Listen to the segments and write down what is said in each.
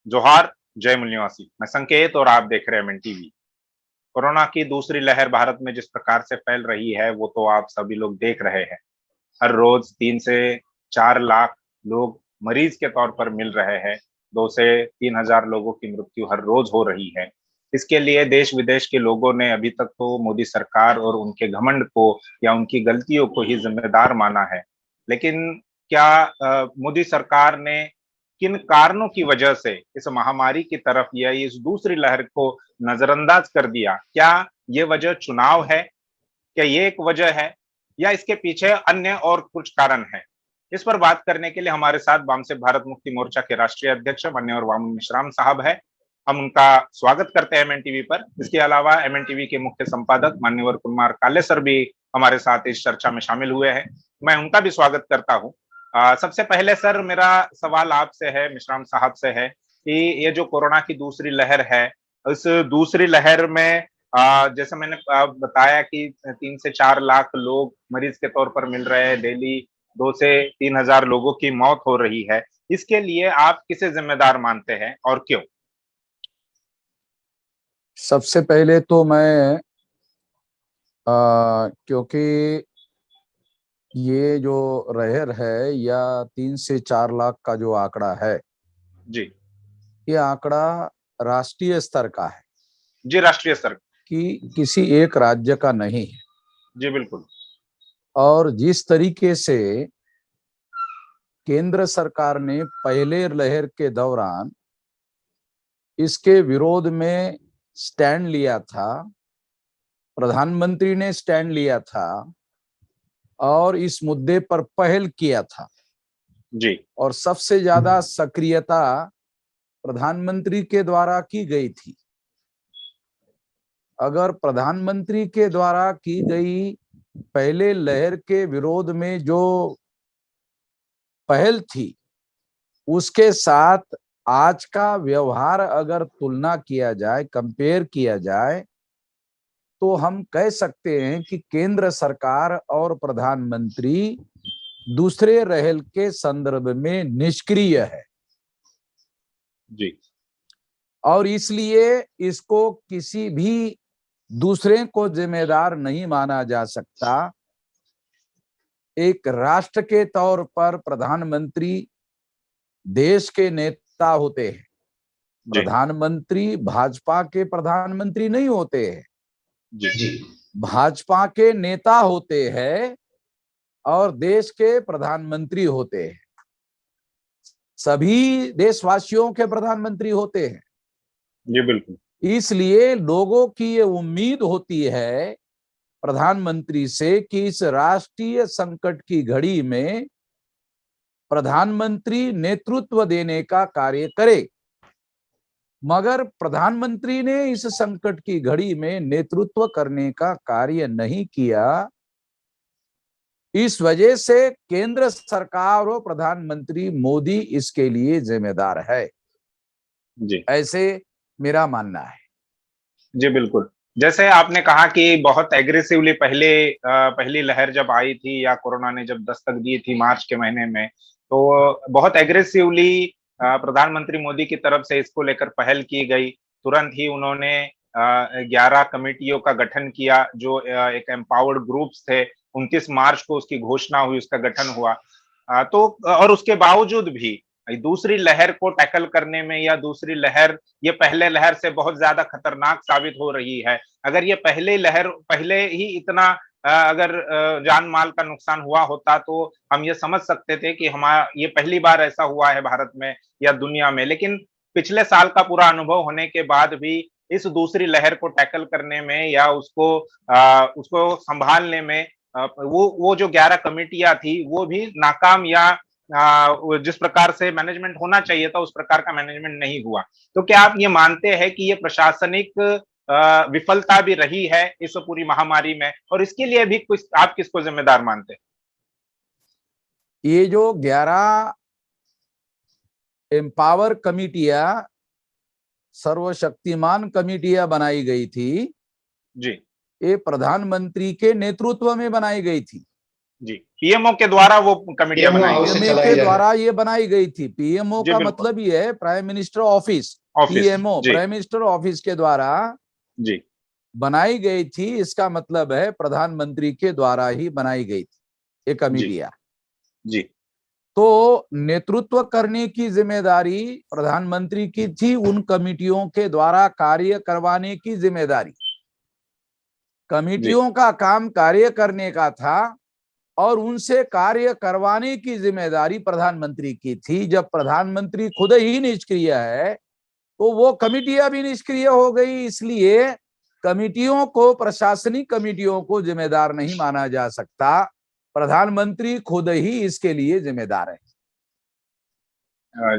जोहार, जय मूल निवासी। मैं संकेत और आप देख रहे हैं एमएन टीवी। कोरोना की दूसरी लहर भारत में जिस प्रकार से फैल रही है, वो तो आप सभी लोग देख रहे हैं। हर रोज 3 से 4 लाख लोग मरीज के तौर पर मिल रहे हैं। 2 से 3 हजार लोगों की मृत्यु हर रोज हो रही है। इसके लिए देश-विदेश के लोगों ने अभी तक तो मोदी सरकार और उनके घमंड को या उनकी गलतियों को ही जिम्मेदार माना है। लेकिन क्या मोदी सरकार ने किन कारणों की वजह से इस महामारी की तरफ या इस दूसरी लहर को नजरअंदाज कर दिया? क्या ये वजह चुनाव है? क्या ये एक वजह है या इसके पीछे अन्य और कुछ कारण है? इस पर बात करने के लिए हमारे साथ वाम से भारत मुक्ति मोर्चा के राष्ट्रीय अध्यक्ष माननीय वामन मिश्राम साहब है। हम उनका स्वागत करते हैं एमएन टीवी पर। इसके अलावा एमएन टीवी के मुख्य संपादक माननीय कुमार काले सर भी हमारे साथ इस चर्चा में शामिल हुए हैं। मैं उनका भी स्वागत करता हूं। सबसे पहले सर, मेरा सवाल आपसे है, मिश्राम साहब से है कि ये जो कोरोना की दूसरी लहर है, इस दूसरी लहर में जैसे मैंने बताया कि 3 से 4 लाख लोग मरीज के तौर पर मिल रहे हैं, डेली 2 से 3 हजार लोगों की मौत हो रही है। इसके लिए आप किसे जिम्मेदार मानते हैं और क्यों? सबसे पहले तो मैं क्योंकि ये जो लहर है या 3 से 4 लाख का जो आंकड़ा है, जी, ये आंकड़ा राष्ट्रीय स्तर का है जी, राष्ट्रीय स्तर। कि किसी एक राज्य का नहीं है। जी, बिल्कुल। और जिस तरीके से केंद्र सरकार ने पहले लहर के दौरान इसके विरोध में स्टैंड लिया था, प्रधानमंत्री ने स्टैंड लिया था और इस मुद्दे पर पहल किया था, जी, और सबसे ज्यादा सक्रियता प्रधानमंत्री के द्वारा की गई थी। अगर प्रधानमंत्री के द्वारा की गई पहले लहर के विरोध में जो पहल थी, उसके साथ आज का व्यवहार अगर तुलना किया जाए, कंपेयर किया जाए, तो हम कह सकते हैं कि केंद्र सरकार और प्रधानमंत्री दूसरे लहर के संदर्भ में निष्क्रिय है। जी, और इसलिए इसको किसी भी दूसरे को जिम्मेदार नहीं माना जा सकता। एक राष्ट्र के तौर पर प्रधानमंत्री देश के नेता होते हैं। जी, प्रधानमंत्री भाजपा के प्रधानमंत्री नहीं होते हैं, जी, भाजपा के नेता होते हैं और देश के प्रधानमंत्री होते हैं। सभी देशवासियों के प्रधानमंत्री होते हैं। जी, बिल्कुल। इसलिए लोगों की ये उम्मीद होती है प्रधानमंत्री से कि इस राष्ट्रीय संकट की घड़ी में प्रधानमंत्री नेतृत्व देने का कार्य करे। मगर प्रधानमंत्री ने इस संकट की घड़ी में नेतृत्व करने का कार्य नहीं किया। इस वजह से केंद्र सरकार और प्रधानमंत्री मोदी इसके लिए जिम्मेदार है, जी, ऐसे मेरा मानना है। जी, बिल्कुल। जैसे आपने कहा कि बहुत एग्रेसिवली पहली लहर जब आई थी या कोरोना ने जब दस्तक दी थी मार्च के महीने में, तो बहुत एग्रेसिवली प्रधानमंत्री मोदी की तरफ से इसको लेकर पहल की गई। तुरंत ही उन्होंने 11 कमेटियों का गठन किया, जो एक एम्पावर्ड ग्रुप्स थे। 29 मार्च को उसकी घोषणा हुई, उसका गठन हुआ। तो और उसके बावजूद भी दूसरी लहर को टैकल करने में या दूसरी लहर ये पहले लहर से बहुत ज्यादा खतरनाक साबित हो रही है। अगर ये पहले ही इतना अगर जान माल का नुकसान हुआ होता, तो हम ये समझ सकते थे कि हमारा ये पहली बार ऐसा हुआ है भारत में या दुनिया में। लेकिन पिछले साल का पूरा अनुभव होने के बाद भी इस दूसरी लहर को टैकल करने में या उसको संभालने में वो जो 11 कमेटियां थी, वो भी नाकाम या जिस प्रकार से मैनेजमेंट होना चाहिए था, उस प्रकार का मैनेजमेंट नहीं हुआ। तो क्या आप ये मानते हैं कि ये प्रशासनिक विफलता भी रही है इस पूरी महामारी में, और इसके लिए भी कुछ आप किसको जिम्मेदार मानते हैं? ये जो 11 एम्पावर कमिटियां, सर्वशक्तिमान कमिटियां बनाई गई थी, जी, ये प्रधानमंत्री के नेतृत्व में बनाई गई थी। जी, पीएमओ के द्वारा वो कमेटियां बनाई गई। पीएमओ के द्वारा ये बनाई गई थी। पीएमओ जी का बिल्कुल। मतलब ये है prime minister office. Office. PMO जी। प्राइम मिनिस्टर ऑफिस के द्वारा जी। बनाई गई थी। इसका मतलब है प्रधानमंत्री के द्वारा ही बनाई गई थी ये जी। कमेटियां। जी। तो नेतृत्व करने की जिम्मेदारी प्रधानमंत्री की थी, उन कमेटियों के द्वारा कार्य करवाने की जिम्मेदारी जी। कमेटियों का काम कार्य करने का था और उनसे कार्य करवाने की जिम्मेदारी प्रधानमंत्री की थी। जब प्रधानमंत्री खुद ही निष्क्रिय है तो वो कमेटियां भी निष्क्रिय हो गई। इसलिए कमेटियों को, प्रशासनिक कमेटियों को जिम्मेदार नहीं माना जा सकता। प्रधानमंत्री खुद ही इसके लिए जिम्मेदार है।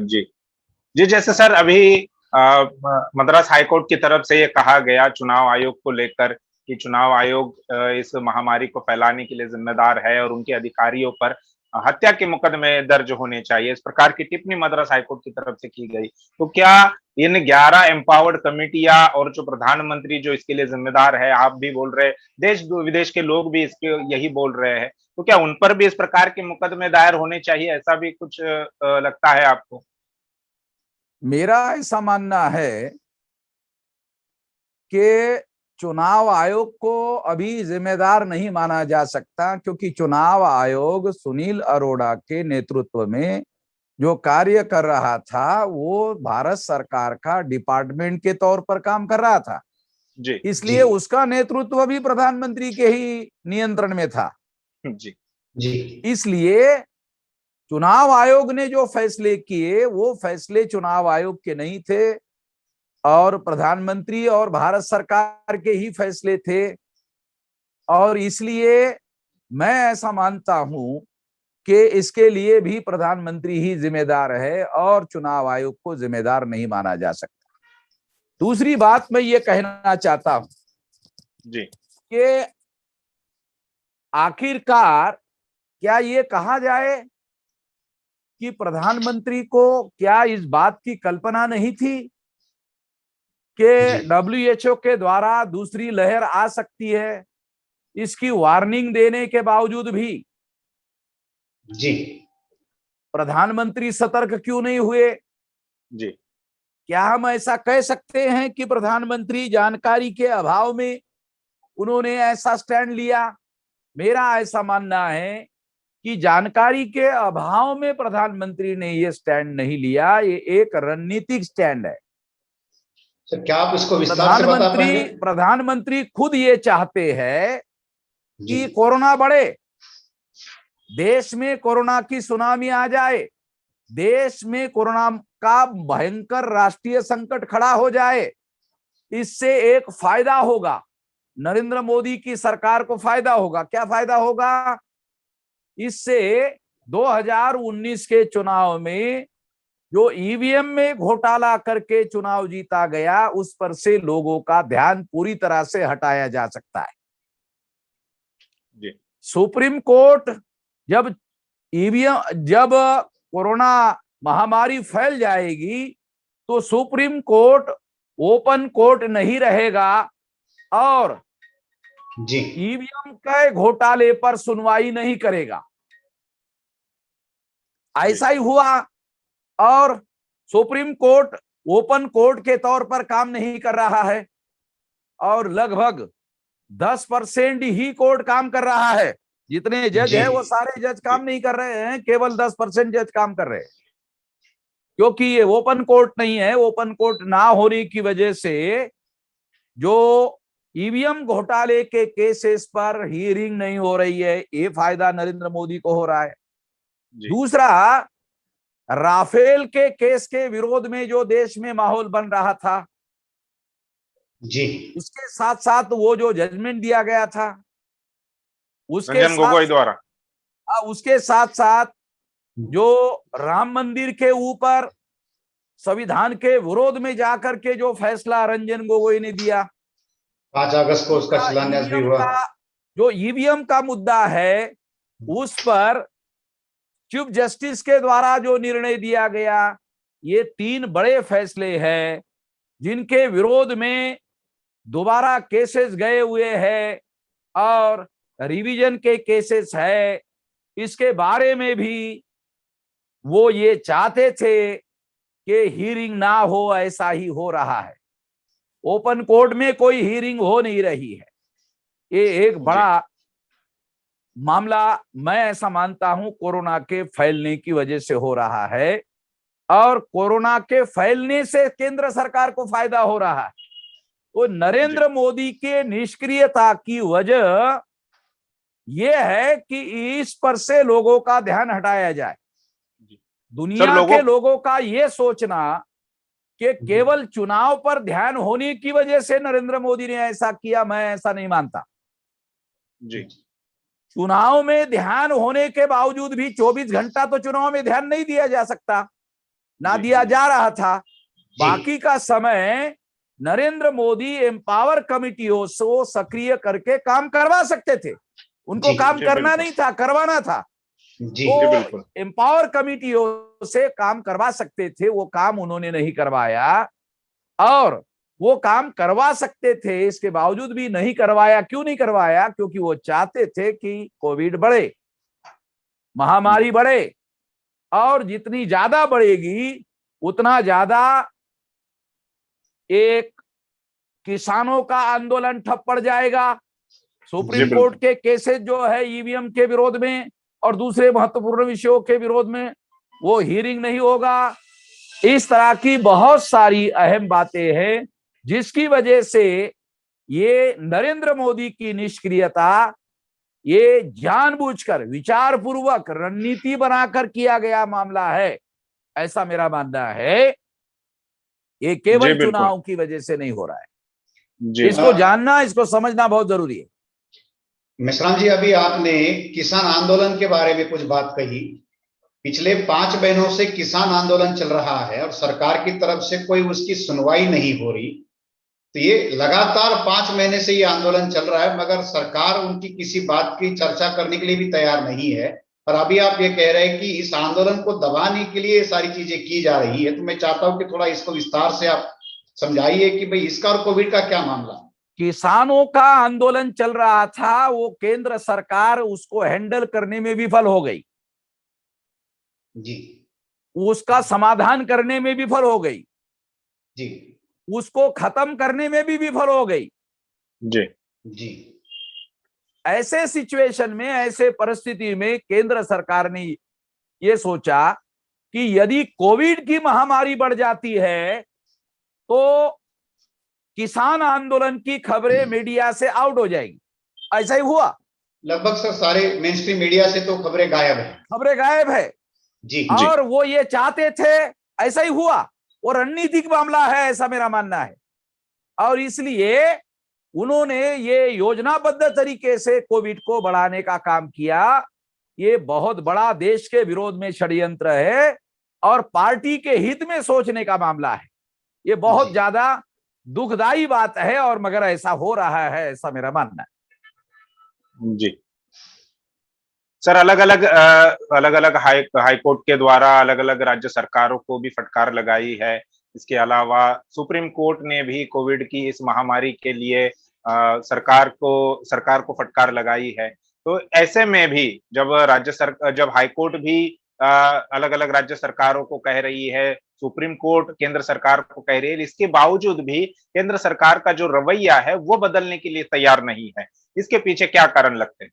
जी। जी, जैसे सर अभी मद्रास हाईकोर्ट की तरफ से ये कहा गया चुनाव आयोग को लेकर कि चुनाव आयोग इस महामारी को फैलाने के लिए जिम्मेदार है और उनके अधिकारियों पर हत्या के मुकदमे दर्ज होने चाहिए। इस प्रकार की टिप्पणी मद्रास हाईकोर्ट की तरफ से की गई। तो क्या इन 11 एम्पावर्ड कमेटियां और जो प्रधानमंत्री जो इसके लिए जिम्मेदार है, आप भी बोल रहे, देश विदेश के लोग भी इसके यही बोल रहे हैं, तो क्या उन पर भी इस प्रकार के मुकदमे दायर होने चाहिए? ऐसा भी कुछ लगता है आपको? मेरा ऐसा मानना है कि चुनाव आयोग को अभी जिम्मेदार नहीं माना जा सकता, क्योंकि चुनाव आयोग सुनील अरोड़ा के नेतृत्व में जो कार्य कर रहा था वो भारत सरकार का डिपार्टमेंट के तौर पर काम कर रहा था। जी। इसलिए उसका नेतृत्व भी प्रधानमंत्री के ही नियंत्रण में था। जी। जी। इसलिए चुनाव आयोग ने जो फैसले किए वो फैसले चुनाव आयोग के नहीं थे और प्रधानमंत्री और भारत सरकार के ही फैसले थे। और इसलिए मैं ऐसा मानता हूं कि इसके लिए भी प्रधानमंत्री ही जिम्मेदार है और चुनाव आयोग को जिम्मेदार नहीं माना जा सकता। दूसरी बात मैं ये कहना चाहता हूं जी। कि आखिरकार क्या ये कहा जाए कि प्रधानमंत्री को क्या इस बात की कल्पना नहीं थी कि WHO के द्वारा दूसरी लहर आ सकती है? इसकी वार्निंग देने के बावजूद भी जी। प्रधानमंत्री सतर्क क्यों नहीं हुए? जी। क्या हम ऐसा कह सकते हैं कि प्रधानमंत्री जानकारी के अभाव में उन्होंने ऐसा स्टैंड लिया? मेरा ऐसा मानना है कि जानकारी के अभाव में प्रधानमंत्री ने ये स्टैंड नहीं लिया, ये एक रणनीतिक स्टैंड है। सर, क्या आप इसको विस्तार से बता पाएंगे? प्रधानमंत्री खुद ये चाहते हैं कि कोरोना बढ़े, देश में कोरोना की सुनामी आ जाए, देश में कोरोना का भयंकर राष्ट्रीय संकट खड़ा हो जाए। इससे एक फायदा होगा, नरेंद्र मोदी की सरकार को फायदा होगा। क्या फायदा होगा? इससे 2019 के चुनाव में जो ईवीएम में घोटाला करके चुनाव जीता गया, उस पर से लोगों का ध्यान पूरी तरह से हटाया जा सकता है। जी। सुप्रीम कोर्ट जब कोरोना महामारी फैल जाएगी तो सुप्रीम कोर्ट ओपन कोर्ट नहीं रहेगा और जी। ईवीएम के घोटाले पर सुनवाई नहीं करेगा। ऐसा ही हुआ और सुप्रीम कोर्ट ओपन कोर्ट के तौर पर काम नहीं कर रहा है और लगभग 10% ही कोर्ट काम कर रहा है। जितने जज है वो सारे जज काम नहीं कर रहे हैं, केवल 10% जज काम कर रहे हैं, क्योंकि ये ओपन कोर्ट नहीं है। ओपन कोर्ट ना होने की वजह से जो ईवीएम घोटाले के केसेस पर हियरिंग नहीं हो रही है, ये फायदा नरेंद्र मोदी को हो रहा है। दूसरा, राफेल के केस के विरोध में जो देश में माहौल बन रहा था, जी, उसके साथ साथ वो जो जजमेंट दिया गया था रंजन गोगोई द्वारा, उसके साथ साथ जो राम मंदिर के ऊपर संविधान के विरोध में जाकर के जो फैसला रंजन गोगोई ने दिया, 5 अगस्त को उसका शिलान्यास भी हुआ। जो ईवीएम का मुद्दा है उस पर चीफ जस्टिस के द्वारा जो निर्णय दिया गया, ये 3 बड़े फैसले हैं जिनके विरोध में दोबारा केसेस गए हुए हैं और रिवीजन के केसेस है। इसके बारे में भी वो ये चाहते थे कि हीरिंग ना हो, ऐसा ही हो रहा है। ओपन कोर्ट में कोई हीरिंग हो नहीं रही है। ये एक बड़ा मामला मैं ऐसा मानता हूं कोरोना के फैलने की वजह से हो रहा है, और कोरोना के फैलने से केंद्र सरकार को फायदा हो रहा है। तो नरेंद्र मोदी के निष्क्रियता की वजह यह है कि इस पर से लोगों का ध्यान हटाया जाए। दुनिया के लोगों का यह सोचना कि केवल चुनाव पर ध्यान होने की वजह से नरेंद्र मोदी ने ऐसा किया, मैं ऐसा नहीं मानता जी। चुनाव में ध्यान होने के बावजूद भी 24 घंटा तो चुनाव में ध्यान नहीं दिया जा सकता, ना दिया जा रहा था। बाकी का समय नरेंद्र मोदी एम्पावर कमिटियों से सक्रिय करके काम करवा सकते थे। उनको काम करना नहीं था, करवाना था। तो एम्पावर कमिटियों से काम करवा सकते थे, वो काम उन्होंने नहीं करवाया। और वो काम करवा सकते थे, इसके बावजूद भी नहीं करवाया। क्यों नहीं करवाया? क्योंकि वो चाहते थे कि कोविड बढ़े, महामारी बढ़े, और जितनी ज्यादा बढ़ेगी उतना ज्यादा एक किसानों का आंदोलन ठप पड़ जाएगा। सुप्रीम कोर्ट के केसेस जो है ईवीएम के विरोध में और दूसरे महत्वपूर्ण विषयों के विरोध में, वो हियरिंग नहीं होगा। इस तरह की बहुत सारी अहम बातें हैं जिसकी वजह से ये नरेंद्र मोदी की निष्क्रियता, ये जानबूझकर विचारपूर्वक रणनीति बनाकर किया गया मामला है, ऐसा मेरा मानना है। ये केवल चुनाव की वजह से नहीं हो रहा है। इसको जानना, इसको समझना बहुत जरूरी है। मेश्राम जी, अभी आपने किसान आंदोलन के बारे में कुछ बात कही। पिछले 5 महीनों से किसान आंदोलन चल रहा है और सरकार की तरफ से कोई उसकी सुनवाई नहीं हो रही। तो ये लगातार 5 महीने से ये आंदोलन चल रहा है, मगर सरकार उनकी किसी बात की चर्चा करने के लिए भी तैयार नहीं है। और अभी आप ये कह रहे हैं कि इस आंदोलन को दबाने के लिए सारी चीजें की जा रही है। तो मैं चाहता हूं कि थोड़ा इसको विस्तार से आप समझाइए कि भाई इसका और कोविड का क्या मामला। किसानों का आंदोलन चल रहा था, वो केंद्र सरकार उसको हैंडल करने में विफल हो गई जी, उसका समाधान करने में विफल हो गई जी, उसको खत्म करने में भी विफल हो गई जी जी। ऐसे सिचुएशन में, ऐसे परिस्थिति में केंद्र सरकार ने ये सोचा कि यदि कोविड की महामारी बढ़ जाती है तो किसान आंदोलन की खबरें मीडिया से आउट हो जाएगी। ऐसा ही हुआ। लगभग सर सारे मेन स्ट्रीम मीडिया से तो खबरें गायब है। जी। और वो ये चाहते थे, ऐसा ही हुआ। वो रणनीतिक मामला है, ऐसा मेरा मानना है। और इसलिए उन्होंने ये योजनाबद्ध तरीके से कोविड को बढ़ाने का काम किया। ये बहुत बड़ा देश के विरोध में षड्यंत्र है और पार्टी के हित में सोचने का मामला है। ये बहुत ज्यादा दुखदाई बात है, और मगर ऐसा हो रहा है, ऐसा मेरा मानना है। जी सर, अलग अलग हाई कोर्ट के द्वारा अलग अलग राज्य सरकारों को भी फटकार लगाई है। इसके अलावा सुप्रीम कोर्ट ने भी कोविड की इस महामारी के लिए सरकार को फटकार लगाई है। तो ऐसे में भी जब हाई कोर्ट भी अलग अलग राज्य सरकारों को कह रही है, सुप्रीम कोर्ट केंद्र सरकार को कह रही है, इसके बावजूद भी केंद्र सरकार का जो रवैया है वो बदलने के लिए तैयार नहीं है। इसके पीछे क्या कारण लगते हैं?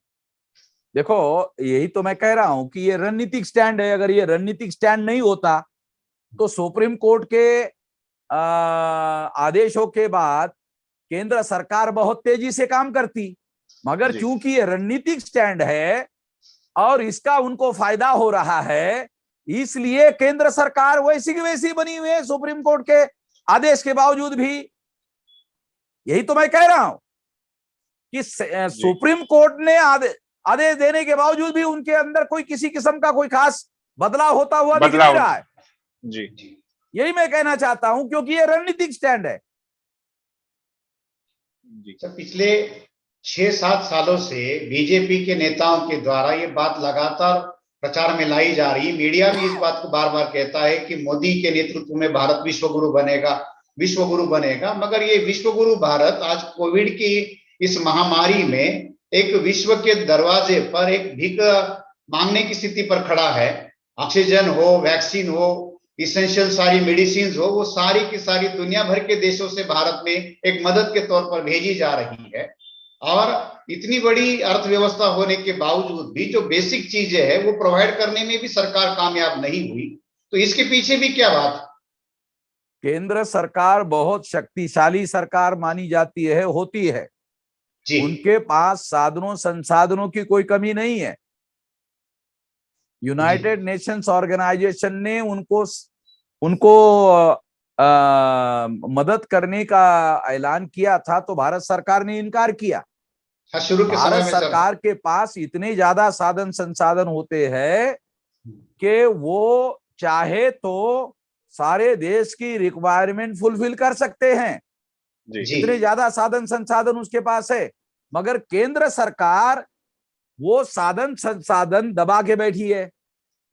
देखो, यही तो मैं कह रहा हूं कि ये रणनीतिक स्टैंड है। अगर ये रणनीतिक स्टैंड नहीं होता तो सुप्रीम कोर्ट के आदेशों के बाद केंद्र सरकार बहुत तेजी से काम करती। मगर चूंकि ये रणनीतिक स्टैंड है और इसका उनको फायदा हो रहा है, इसलिए केंद्र सरकार वैसी की वैसी बनी हुई है सुप्रीम कोर्ट के आदेश के बावजूद भी। यही तो मैं कह रहा हूं कि सुप्रीम कोर्ट ने आदेश देने के बावजूद भी उनके अंदर कोई किसी किस्म का कोई खास बदलाव होता हुआ दिख नहीं रहा है। जी, यही मैं कहना चाहता हूं, क्योंकि ये रणनीतिक स्टैंड है। सर, पिछले 6-7 सालों से बीजेपी के नेताओं के द्वारा ये बात लगातार प्रचार में लाई जा रही है। मीडिया भी इस बात को बार बार कहता है कि मोदी के नेतृत्व में भारत विश्वगुरु बनेगा। मगर ये विश्वगुरु भारत आज कोविड की इस महामारी में एक विश्व के दरवाजे पर एक भीख मांगने की स्थिति पर खड़ा है। ऑक्सीजन हो, वैक्सीन हो, इसेंशियल सारी मेडिसिन हो, वो सारी की सारी दुनिया भर के देशों से भारत में एक मदद के तौर पर भेजी जा रही है। और इतनी बड़ी अर्थव्यवस्था होने के बावजूद भी जो बेसिक चीजें है वो प्रोवाइड करने में भी सरकार कामयाब नहीं हुई। तो इसके पीछे भी क्या बात? केंद्र सरकार बहुत शक्तिशाली सरकार मानी जाती है, होती है जी उनके पास साधनों संसाधनों की कोई कमी नहीं है। यूनाइटेड नेशंस ऑर्गेनाइजेशन ने उनको उनको मदद करने का ऐलान किया था तो भारत सरकार ने इनकार किया। हाँ, शुरू के समय भारत में सरकार के पास इतने ज्यादा साधन संसाधन होते हैं कि वो चाहे तो सारे देश की रिक्वायरमेंट फुलफिल कर सकते हैं। जी इतने ज्यादा साधन संसाधन उसके पास है, मगर केंद्र सरकार वो साधन संसाधन दबा के बैठी है।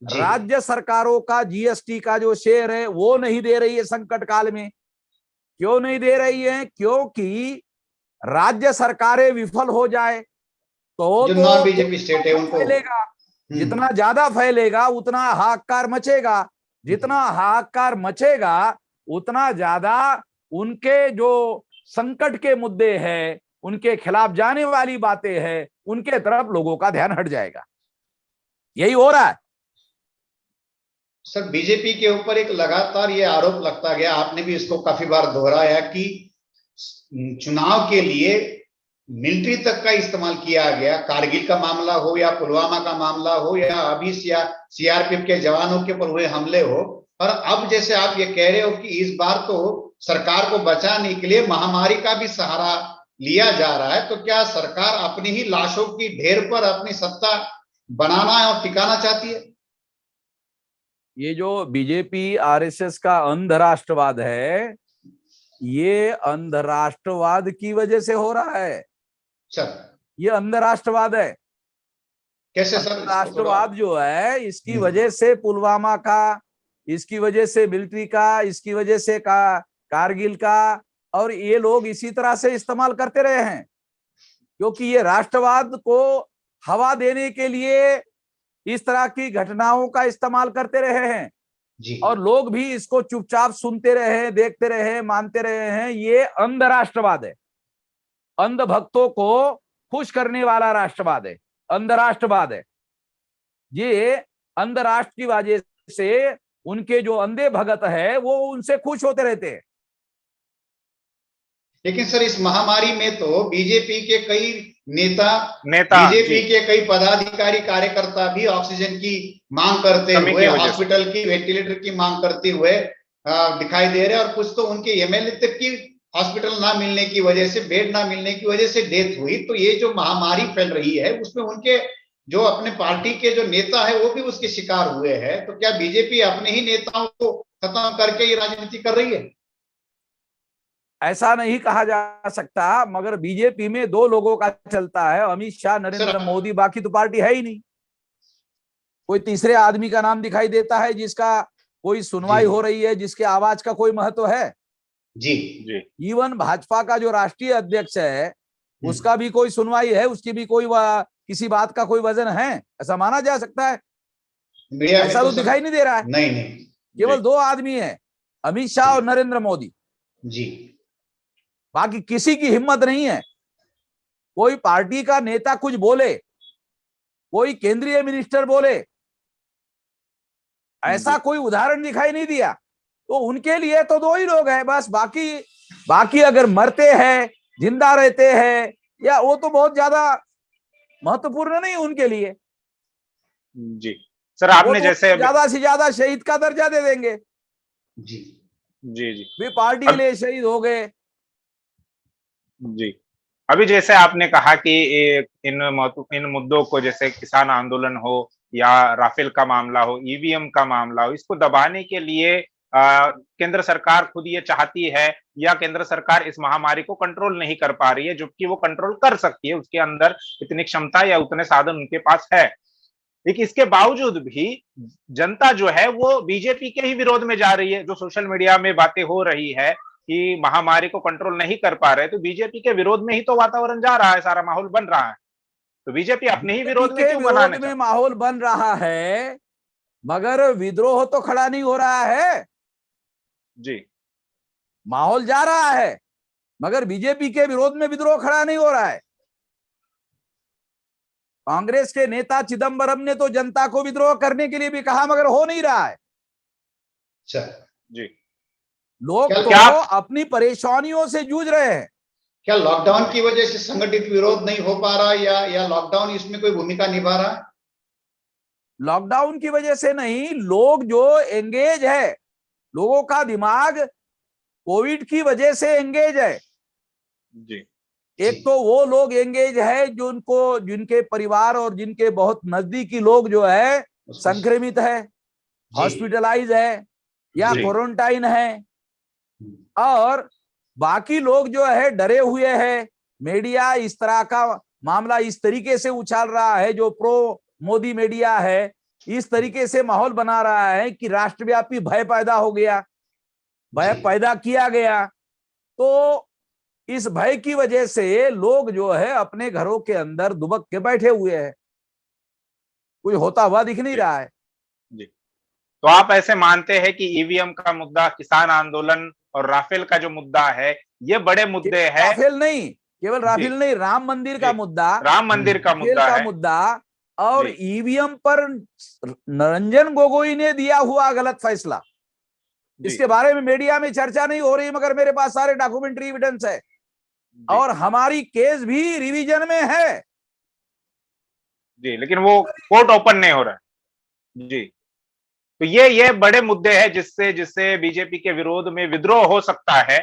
जी राज्य सरकारों का जीएसटी का जो शेयर है वो नहीं दे रही है संकट काल में। क्यों नहीं दे रही है? क्योंकि राज्य सरकारें विफल हो जाए जो तो नॉन बीजेपी स्टेट है उनको फैलेगा, जितना ज्यादा फैलेगा उतना हाहाकार मचेगा, जितना हाहाकार मचेगा उतना ज्यादा उनके जो संकट के मुद्दे हैं, उनके खिलाफ जाने वाली बातें हैं, उनके तरफ लोगों का ध्यान हट जाएगा। यही हो रहा है। सर, बीजेपी के ऊपर एक लगातार ये आरोप लगता गया, आपने भी इसको काफी बार दोहराया कि चुनाव के लिए मिलिट्री तक का इस्तेमाल किया गया। कारगिल का मामला हो या पुलवामा का मामला हो या अभी सीआरपीएफ के जवानों के ऊपर हुए हमले हो, और अब जैसे आप ये कह रहे हो कि इस बार तो सरकार को बचाने के लिए महामारी का भी सहारा लिया जा रहा है, तो क्या सरकार अपनी ही लाशों की ढेर पर अपनी सत्ता बनाना और टिकाना चाहती है? ये जो बीजेपी आरएसएस का अंध राष्ट्रवाद है, ये अंध राष्ट्रवाद की वजह से हो रहा है। सर, ये अंध राष्ट्रवाद है। कैसे सर? राष्ट्रवाद जो है इसकी वजह से पुलवामा का, इसकी वजह से मिलिट्री का, इसकी वजह से कारगिल का, और ये लोग इसी तरह से इस्तेमाल करते रहे हैं क्योंकि ये राष्ट्रवाद को हवा देने के लिए इस तरह की घटनाओं का इस्तेमाल करते रहे हैं जी और लोग भी इसको चुपचाप सुनते रहे, देखते रहे, मानते रहे हैं। ये अंध राष्ट्रवाद है, अंध भक्तों को खुश करने वाला राष्ट्रवाद है, अंध राष्ट्रवाद है। ये अंध राष्ट्र की वजह से उनके जो अंधे भगत है वो उनसे खुश होते रहते हैं। लेकिन सर, इस महामारी में तो बीजेपी के कई नेता बीजेपी जी। के कई पदाधिकारी कार्यकर्ता भी ऑक्सीजन की मांग करते हुए, हॉस्पिटल की वेंटिलेटर की मांग करते हुए दिखाई दे रहे हैं, और कुछ तो उनके एमएलए तक की हॉस्पिटल ना मिलने की वजह से, बेड ना मिलने की वजह से डेथ हुई। तो ये जो महामारी फैल रही है उसमें उनके जो अपने पार्टी के जो नेता है वो भी उसके शिकार हुए हैं। तो क्या बीजेपी अपने ही नेताओं को खत्म करके ये राजनीति कर रही है? ऐसा नहीं कहा जा सकता, मगर बीजेपी में दो लोगों का चलता है, अमित शाह, नरेंद्र मोदी, बाकी तो पार्टी है ही नहीं। कोई तीसरे आदमी का नाम दिखाई देता है जिसका कोई सुनवाई हो रही है, जिसके आवाज का कोई महत्व है? जी जी इवन भाजपा का जो राष्ट्रीय अध्यक्ष है उसका भी कोई सुनवाई है, उसकी भी कोई किसी बात का कोई वजन है? ऐसा माना जा सकता है? ऐसा तो दिखाई नहीं दे रहा है। नहीं, केवल दो आदमी है, अमित शाह और नरेंद्र मोदी जी। बाकी किसी की हिम्मत नहीं है। कोई पार्टी का नेता कुछ बोले, कोई केंद्रीय मिनिस्टर बोले, ऐसा कोई उदाहरण दिखाई नहीं दिया। तो उनके लिए तो दो ही लोग हैं बस, बाकी अगर मरते हैं, जिंदा रहते हैं, या वो तो बहुत ज्यादा महत्वपूर्ण नहीं उनके लिए। जी सर, आपने तो जैसे ज्यादा से ज्यादा शहीद का दर्जा दे देंगे। जी जी जी वे पार्टी के लिए शहीद हो गए। जी। अभी जैसे आपने कहा कि इन मुद्दों को, जैसे किसान आंदोलन हो या राफेल का मामला हो, ईवीएम का मामला हो, इसको दबाने के लिए केंद्र सरकार खुद ये चाहती है या केंद्र सरकार इस महामारी को कंट्रोल नहीं कर पा रही है, जबकि वो कंट्रोल कर सकती है, उसके अंदर इतनी क्षमता या उतने साधन उनके पास है। लेकिन इसके बावजूद भी जनता जो है वो बीजेपी के ही विरोध में जा रही है। जो सोशल मीडिया में बातें हो रही है कि महामारी को कंट्रोल नहीं कर पा रहे, तो बीजेपी के विरोध में ही तो वातावरण जा रहा है, सारा माहौल बन रहा है। तो बीजेपी अपने ही बीजेपी विरोध में के क्यों विरोध बनाने में चाहती? माहौल बन रहा है, मगर विद्रोह तो खड़ा नहीं हो रहा है। जी माहौल जा रहा है, मगर बीजेपी के विरोध में विद्रोह खड़ा नहीं हो रहा है। कांग्रेस के नेता चिदंबरम ने तो जनता को विद्रोह करने के लिए भी कहा, मगर हो नहीं रहा है। अच्छा, जी लोग तो क्या अपनी परेशानियों से जूझ रहे हैं। क्या लॉकडाउन की वजह से संगठित विरोध नहीं हो पा रहा, या लॉकडाउन इसमें कोई भूमिका निभा रहा? लॉकडाउन की वजह से नहीं, लोग जो एंगेज है, लोगों का दिमाग कोविड की वजह से एंगेज है। जी एक तो वो लोग एंगेज है जो उनको, जिनके परिवार और जिनके बहुत नजदीकी लोग जो है संक्रमित है, हॉस्पिटलाइज है या जी क्वारंटाइन है, और बाकी लोग जो है डरे हुए हैं। मीडिया इस तरह का मामला इस तरीके से उछाल रहा है, जो प्रो मोदी मीडिया है इस तरीके से माहौल बना रहा है कि राष्ट्रव्यापी भय पैदा हो गया, भय पैदा किया गया। तो इस भय की वजह से लोग जो है अपने घरों के अंदर दुबक के बैठे हुए हैं, कुछ होता हुआ दिख नहीं जी रहा है। जी तो आप ऐसे मानते हैं कि ईवीएम का मुद्दा, किसान आंदोलन और राफेल का जो मुद्दा है, ये बड़े मुद्दे हैं? राफेल नहीं, केवल जी राफेल नहीं, राम मंदिर जी का मुद्दा, राम मंदिर का राफेल मुद्दा का है। मुद्दा, और जी ईवीएम पर रंजन गोगोई ने दिया हुआ गलत फैसला, जी इसके बारे में मीडिया में चर्चा नहीं हो रही, मगर मेरे पास सारे डॉक्यूमेंट्री एविडेंस है, जी और हमारी केस भी रिवीजन में है। जी लेकिन वो कोर्ट ओपन नहीं हो रहा है। जी तो ये बड़े मुद्दे हैं जिससे जिससे बीजेपी के विरोध में विद्रोह हो सकता है।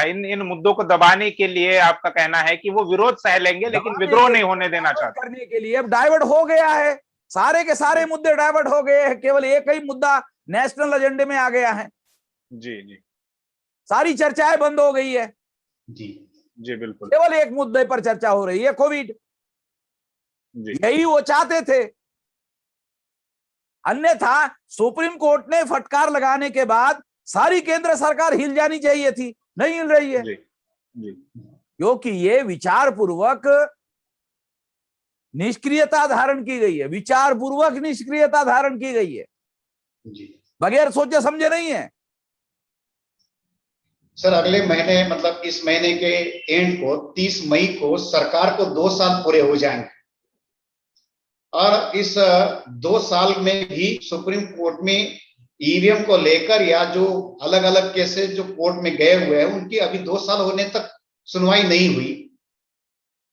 इन इन मुद्दों को दबाने के लिए आपका कहना है कि वो विरोध सह लेंगे लेकिन दबाने विद्रोह के नहीं लिए, होने देना डाइवर्ट चाहते। करने के लिए अब डाइवर्ट हो गया है, सारे के सारे जी मुद्दे डाइवर्ट हो गए हैं, केवल एक ही मुद्दा नेशनल एजेंडे में आ गया है, जी जी सारी चर्चाएं बंद हो गई है, जी जी बिल्कुल। केवल एक मुद्दे पर चर्चा हो रही है, कोविड। जी यही वो चाहते थे, अन्यथा सुप्रीम कोर्ट ने फटकार लगाने के बाद सारी केंद्र सरकार हिल जानी चाहिए थी, नहीं हिल रही है, जी जी क्योंकि ये विचार पूर्वक निष्क्रियता धारण की गई है, विचार पूर्वक निष्क्रियता धारण की गई है, जी बगैर सोचे समझे नहीं है। सर, अगले महीने मतलब इस महीने के एंड को 30 मई को सरकार को 2 साल पूरे हो जाएंगे, और इस 2 साल में भी सुप्रीम कोर्ट में ईवीएम को लेकर या जो अलग अलग केसेस जो कोर्ट में गए हुए हैं उनकी अभी 2 साल होने तक सुनवाई नहीं हुई।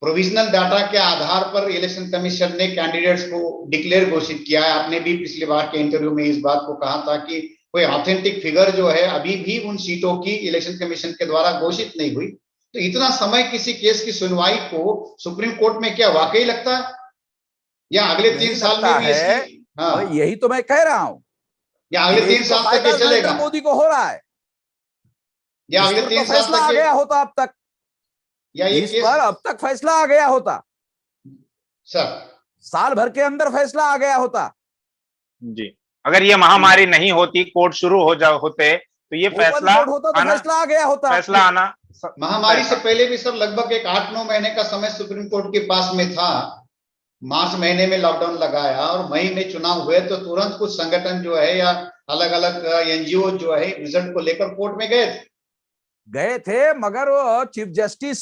प्रोविजनल डाटा के आधार पर इलेक्शन कमीशन ने कैंडिडेट्स को डिक्लेयर घोषित किया है। आपने भी पिछली बार के इंटरव्यू में इस बात को कहा था कि कोई ऑथेंटिक फिगर जो है अभी भी उन सीटों की इलेक्शन कमीशन के द्वारा घोषित नहीं हुई। तो इतना समय किसी केस की सुनवाई को सुप्रीम कोर्ट में क्या वाकई लगता है, या अगले 3 साल में भी इसकी? हाँ, यही तो मैं कह रहा हूं, या अगले 3 साल तक ये चलेगा, नरेंद्र मोदी को हो रहा है, या अगले 3 साल फैसला आ तक गया होता अब तक, या ये इस केस? पर अब तक फैसला आ गया होता, सर साल भर के अंदर फैसला आ गया होता। जी अगर ये महामारी नहीं होती, कोर्ट शुरू होते तो ये फैसला कोर्ट होता तो आना, फैसला आ गया होता। फैसला आना महामारी से पहले भी सर लगभग एक 8-9 महीने का समय सुप्रीम कोर्ट के पास में था। मार्च महीने में लॉकडाउन लगाया और मई में चुनाव हुए तो तुरंत कुछ संगठन जो है या अलग अलग एनजीओ जो है रिजल्ट को लेकर कोर्ट में गए थे, मगर वो चीफ जस्टिस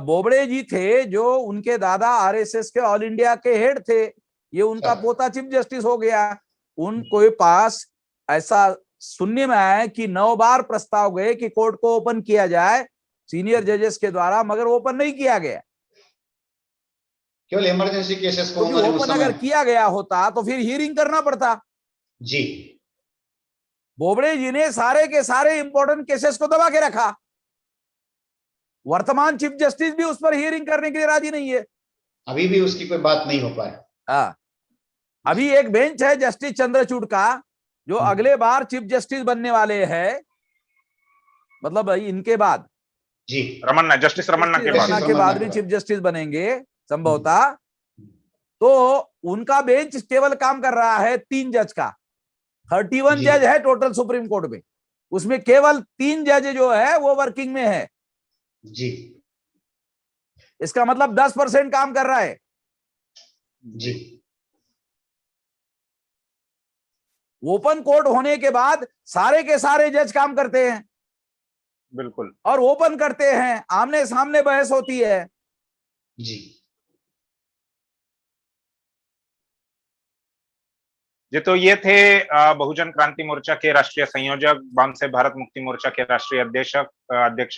बोबड़े जी थे, जो उनके दादा आरएसएस के ऑल इंडिया के हेड थे, ये उनका पोता चीफ जस्टिस हो गया। उनके पास ऐसा सुनने में आया कि 9 बार प्रस्ताव गए कि कोर्ट को ओपन किया जाए सीनियर जजेस के द्वारा, मगर ओपन नहीं किया गया। केवल इमरजेंसी केसेस को तो ओपन अगर किया गया होता तो फिर हियरिंग करना पड़ता। जी, बोबड़े जी ने सारे के सारे इंपॉर्टेंट केसेस को दबा के रखा। वर्तमान चीफ जस्टिस भी उस पर हियरिंग करने के लिए राजी नहीं है, अभी भी उसकी कोई बात नहीं हो पाए। अभी एक बेंच है जस्टिस चंद्रचूड़ का, जो अगले बार चीफ जस्टिस बनने वाले हैं, मतलब इनके बाद जी, जस्टिस रमन्ना के बाद भी चीफ जस्टिस बनेंगे संभवतः। तो उनका बेंच केवल काम कर रहा है 3 जज का, 31 जज है टोटल सुप्रीम कोर्ट में, उसमें केवल 3 जज जो है वो वर्किंग में है। जी, इसका मतलब 10% काम कर रहा है। जी ओपन कोर्ट होने के बाद सारे के सारे जज काम करते हैं बिल्कुल। और ओपन करते हैं, आमने सामने बहस होती है। जी जी, तो ये थे बहुजन क्रांति मोर्चा के राष्ट्रीय संयोजक, वाम से भारत मुक्ति मोर्चा के राष्ट्रीय अध्यक्ष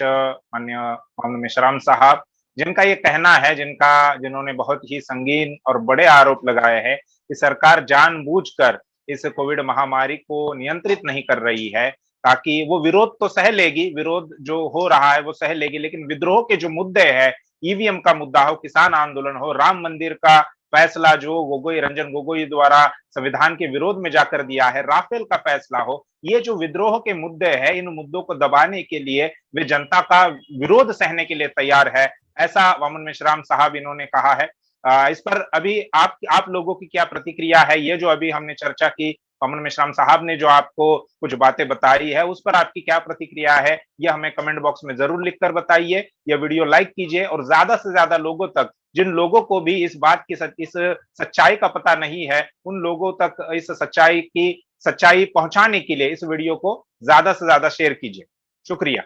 माननीय मोहम्मद मेश्राम साहब, जिनका ये कहना है, जिन्होंने बहुत ही संगीन और बड़े आरोप लगाए हैं कि सरकार जानबूझकर इस कोविड महामारी को नियंत्रित नहीं कर रही है, ताकि वो विरोध तो सह लेगी, विरोध जो हो रहा है वो सह लेगी, लेकिन विद्रोह के जो मुद्दे हैं, ईवीएम का मुद्दा हो, किसान आंदोलन हो, राम मंदिर का फैसला जो रंजन गोगोई द्वारा संविधान के विरोध में जाकर दिया है, राफेल का फैसला हो, ये जो विद्रोह के मुद्दे हैं, इन मुद्दों को दबाने के लिए वे जनता का विरोध सहने के लिए तैयार है, ऐसा मोहम्मद मेश्राम साहब इन्होंने कहा है। इस पर अभी आप लोगों की क्या प्रतिक्रिया है? ये जो अभी हमने चर्चा की, मोहम्मद मेश्राम साहब ने जो आपको कुछ बातें बताई है, उस पर आपकी क्या प्रतिक्रिया है? ये हमें कमेंट बॉक्स में जरूर लिखकर बताइए। यह वीडियो लाइक कीजिए और ज्यादा से ज्यादा लोगों तक, जिन लोगों को भी इस बात की इस सच्चाई का पता नहीं है, उन लोगों तक इस सच्चाई पहुंचाने के लिए इस वीडियो को ज्यादा से ज्यादा शेयर कीजिए। शुक्रिया।